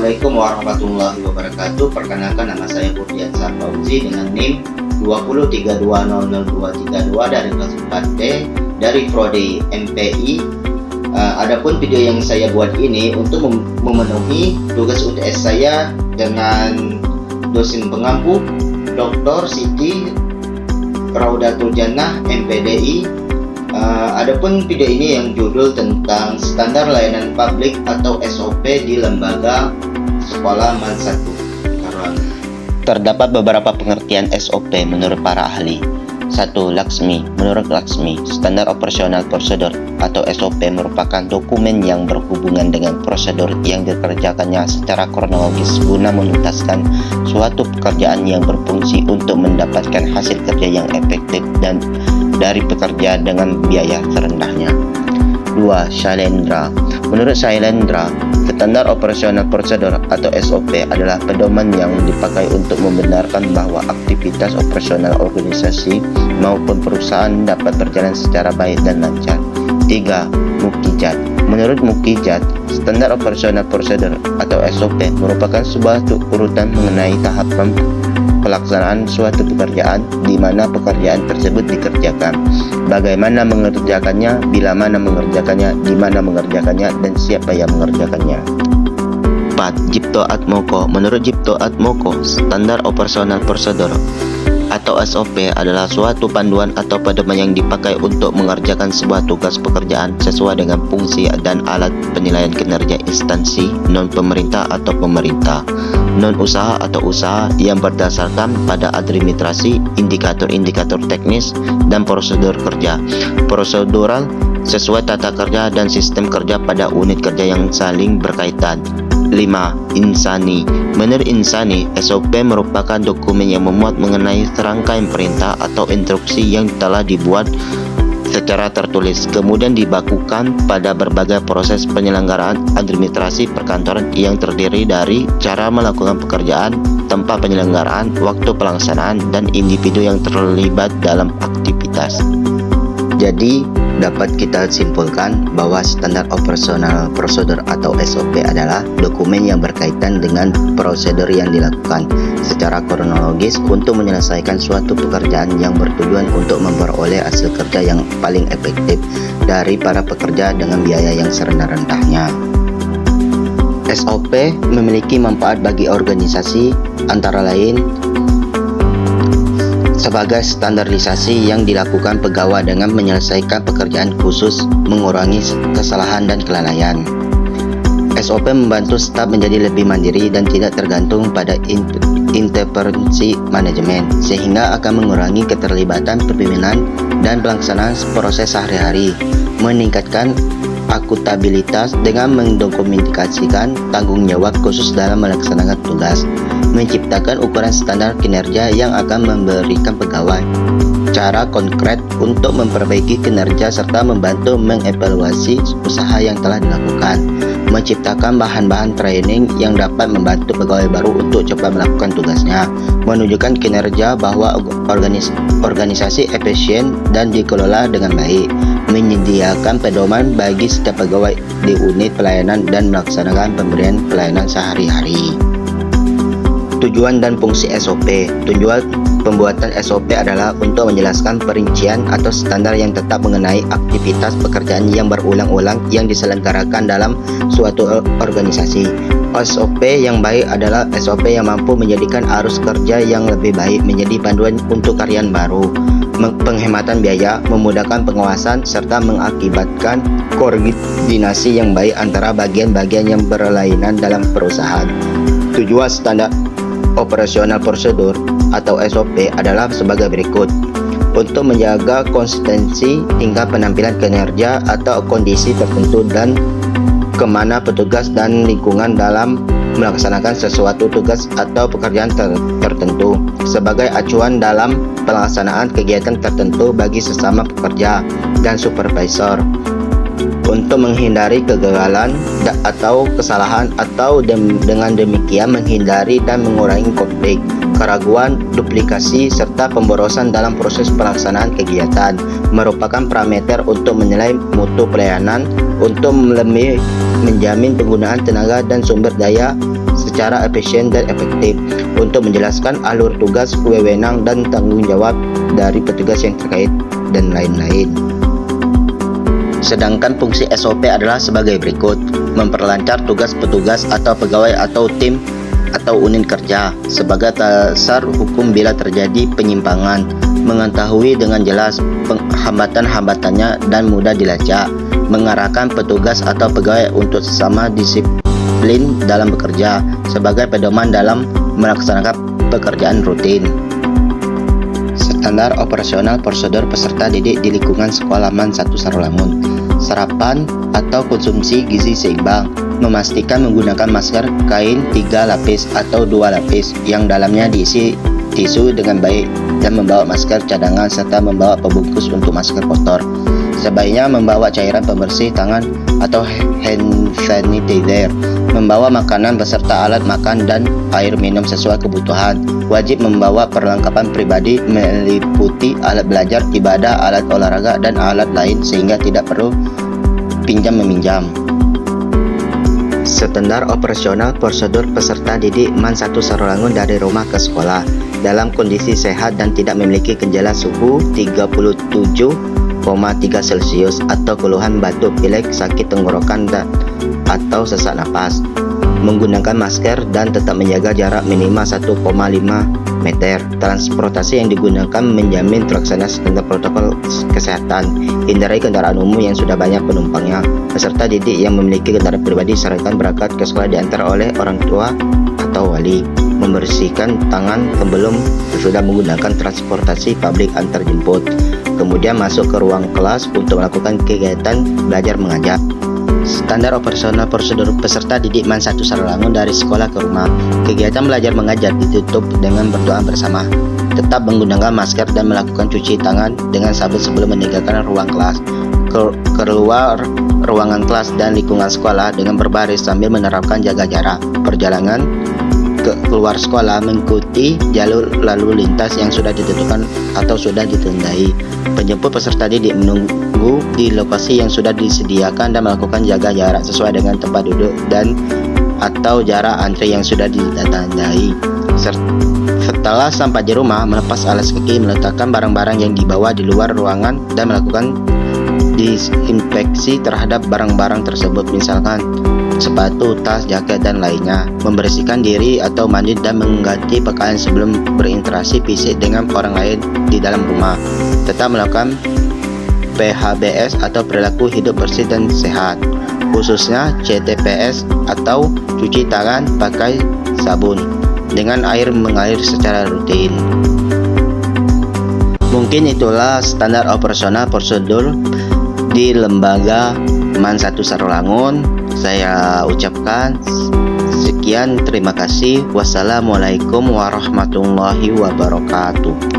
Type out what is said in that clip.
Assalamualaikum warahmatullahi wabarakatuh. Perkenalkan, nama saya Kurdiansyah Fauzi dengan NIM 203200232 dari kelas 4D dari Prodi MPI. Adapun video yang saya buat ini untuk memenuhi tugas UTS saya dengan dosen pengampu Dr. Siti Raudatul Jannah MPDI. Adapun video ini yang judul tentang standar layanan publik atau SOP di lembaga sekolah MAN 1 Karawang. Terdapat beberapa pengertian SOP menurut para ahli. 1. Laksmi. Menurut Laksmi, standar operasional prosedur atau SOP merupakan dokumen yang berhubungan dengan prosedur yang dikerjakannya secara kronologis guna menuntaskan suatu pekerjaan yang berfungsi untuk mendapatkan hasil kerja yang efektif dan dari pekerja dengan biaya terendahnya. 2. Shailendra. Menurut Shailendra, standar operasional prosedur atau SOP adalah pedoman yang dipakai untuk membenarkan bahwa aktivitas operasional organisasi maupun perusahaan dapat berjalan secara baik dan lancar. 3. Mukijat. Menurut Mukijat, standar operasional prosedur atau SOP merupakan sebuah urutan mengenai tahapan pelaksanaan suatu pekerjaan, di mana pekerjaan tersebut dikerjakan, bagaimana mengerjakannya, bila mana mengerjakannya, di mana mengerjakannya, dan siapa yang mengerjakannya. 4. Jipto Atmoko. Menurut Jipto Atmoko, standar operasional prosedur atau SOP adalah suatu panduan atau pedoman yang dipakai untuk mengerjakan sebuah tugas pekerjaan sesuai dengan fungsi dan alat penilaian kinerja instansi non-pemerintah atau pemerintah, non-usaha atau usaha yang berdasarkan pada administrasi, indikator-indikator teknis, dan prosedur kerja prosedural sesuai tata kerja dan sistem kerja pada unit kerja yang saling berkaitan. 5. Insani. Menurut Insani, SOP merupakan dokumen yang memuat mengenai serangkaian perintah atau instruksi yang telah dibuat secara tertulis, kemudian dibakukan pada berbagai proses penyelenggaraan administrasi perkantoran yang terdiri dari cara melakukan pekerjaan, tempat penyelenggaraan, waktu pelaksanaan, dan individu yang terlibat dalam aktivitas. Jadi, dapat kita simpulkan bahwa standar operasional prosedur atau SOP adalah dokumen yang berkaitan dengan prosedur yang dilakukan secara kronologis untuk menyelesaikan suatu pekerjaan yang bertujuan untuk memperoleh hasil kerja yang paling efektif dari para pekerja dengan biaya yang serendah-rendahnya. SOP memiliki manfaat bagi organisasi antara lain sebagai standarisasi yang dilakukan pegawai dengan menyelesaikan pekerjaan khusus, mengurangi kesalahan dan kelalaian. SOP membantu staf menjadi lebih mandiri dan tidak tergantung pada intervensi manajemen, sehingga akan mengurangi keterlibatan pimpinan dan pelaksanaan proses sehari-hari, meningkatkan akuntabilitas dengan mendokumentasikan tanggung jawab khusus dalam melaksanakan tugas, menciptakan ukuran standar kinerja yang akan memberikan pegawai cara konkret untuk memperbaiki kinerja serta membantu mengevaluasi usaha yang telah dilakukan, menciptakan bahan-bahan training yang dapat membantu pegawai baru untuk cepat melakukan tugasnya, menunjukkan kinerja bahwa organisasi efisien dan dikelola dengan baik, menyediakan pedoman bagi setiap pegawai di unit pelayanan dan melaksanakan pemberian pelayanan sehari-hari. Tujuan dan fungsi SOP. Tujuan pembuatan SOP adalah untuk menjelaskan perincian atau standar yang tetap mengenai aktivitas pekerjaan yang berulang-ulang yang diselenggarakan dalam suatu organisasi. SOP yang baik adalah SOP yang mampu menjadikan arus kerja yang lebih baik menjadi panduan untuk karyawan baru, penghematan biaya, memudahkan pengawasan, serta mengakibatkan koordinasi yang baik antara bagian-bagian yang berlainan dalam perusahaan. Tujuan standar operasional prosedur atau SOP adalah sebagai berikut. Untuk menjaga konsistensi hingga penampilan kinerja atau kondisi tertentu dan kemana petugas dan lingkungan dalam melaksanakan sesuatu tugas atau pekerjaan tertentu, sebagai acuan dalam pelaksanaan kegiatan tertentu bagi sesama pekerja dan supervisor. untuk menghindari kegagalan atau kesalahan, atau dengan demikian menghindari dan mengurangi konflik, keraguan, duplikasi, serta pemborosan dalam proses pelaksanaan kegiatan. Merupakan parameter untuk menilai mutu pelayanan, untuk lebih menjamin penggunaan tenaga dan sumber daya secara efisien dan efektif, untuk menjelaskan alur tugas, wewenang, dan tanggung jawab dari petugas yang terkait, dan lain-lain. Sedangkan fungsi SOP adalah sebagai berikut: memperlancar tugas petugas atau pegawai atau tim atau unit kerja sebagai dasar hukum bila terjadi penyimpangan, mengetahui dengan jelas hambatan-hambatannya dan mudah dilacak, mengarahkan petugas atau pegawai untuk sesama disiplin dalam bekerja sebagai pedoman dalam melaksanakan pekerjaan rutin. Standar operasional prosedur peserta didik di lingkungan sekolah MAN 1 Sarolangun. Sarapan atau konsumsi gizi seimbang, memastikan menggunakan masker kain 3 lapis atau 2 lapis yang dalamnya diisi tisu dengan baik, dan membawa masker cadangan serta membawa pembungkus untuk masker kotor. Sebaiknya membawa cairan pembersih tangan atau hand sanitizer, membawa makanan beserta alat makan dan air minum sesuai kebutuhan. Wajib membawa perlengkapan pribadi meliputi alat belajar, ibadah, alat olahraga, dan alat lain sehingga tidak perlu pinjam-meminjam. Standar operasional prosedur peserta didik MAN 1 Sarolangun dari rumah ke sekolah dalam kondisi sehat dan tidak memiliki gejala suhu 37,3 Celcius atau keluhan batuk, pilek, sakit tenggorokan atau sesak napas. Menggunakan masker dan tetap menjaga jarak minimal 1,5 meter. Transportasi yang digunakan menjamin terlaksana standar protokol kesehatan. Hindari kendaraan umum yang sudah banyak penumpangnya. Peserta didik yang memiliki kendaraan pribadi disarankan berangkat ke sekolah diantar oleh orang tua atau wali. Membersihkan tangan sebelum sudah menggunakan transportasi publik antar jemput. Kemudian masuk ke ruang kelas untuk melakukan kegiatan belajar mengajar. Standar operasional prosedur peserta didik MAN 1 Sarolangun dari sekolah ke rumah. Kegiatan belajar mengajar ditutup dengan berdoa bersama. Tetap menggunakan masker dan melakukan cuci tangan dengan sabun sebelum meninggalkan ruang kelas. Keluar ruangan kelas dan lingkungan sekolah dengan berbaris sambil menerapkan jaga jarak. Perjalanan keluar sekolah mengikuti jalur lalu lintas yang sudah ditentukan atau sudah ditandai. Penjemput peserta didik menunggu di lokasi yang sudah disediakan dan melakukan jaga jarak sesuai dengan tempat duduk dan atau jarak antri yang sudah ditandai. Setelah sampai di rumah, melepas alas kaki, meletakkan barang-barang yang dibawa di luar ruangan dan melakukan disinfeksi terhadap barang-barang tersebut, misalkan sepatu, tas, jaket, dan lainnya. Membersihkan diri atau mandi dan mengganti pakaian sebelum berinteraksi fisik dengan orang lain di dalam rumah. Tetap melakukan PHBS atau perilaku hidup bersih dan sehat, khususnya CTPS atau cuci tangan pakai sabun dengan air mengalir secara rutin. Mungkin itulah standar operasional prosedur di lembaga MAN 1 Sarolangun. Saya ucapkan sekian, terima kasih. Wassalamualaikum warahmatullahi wabarakatuh.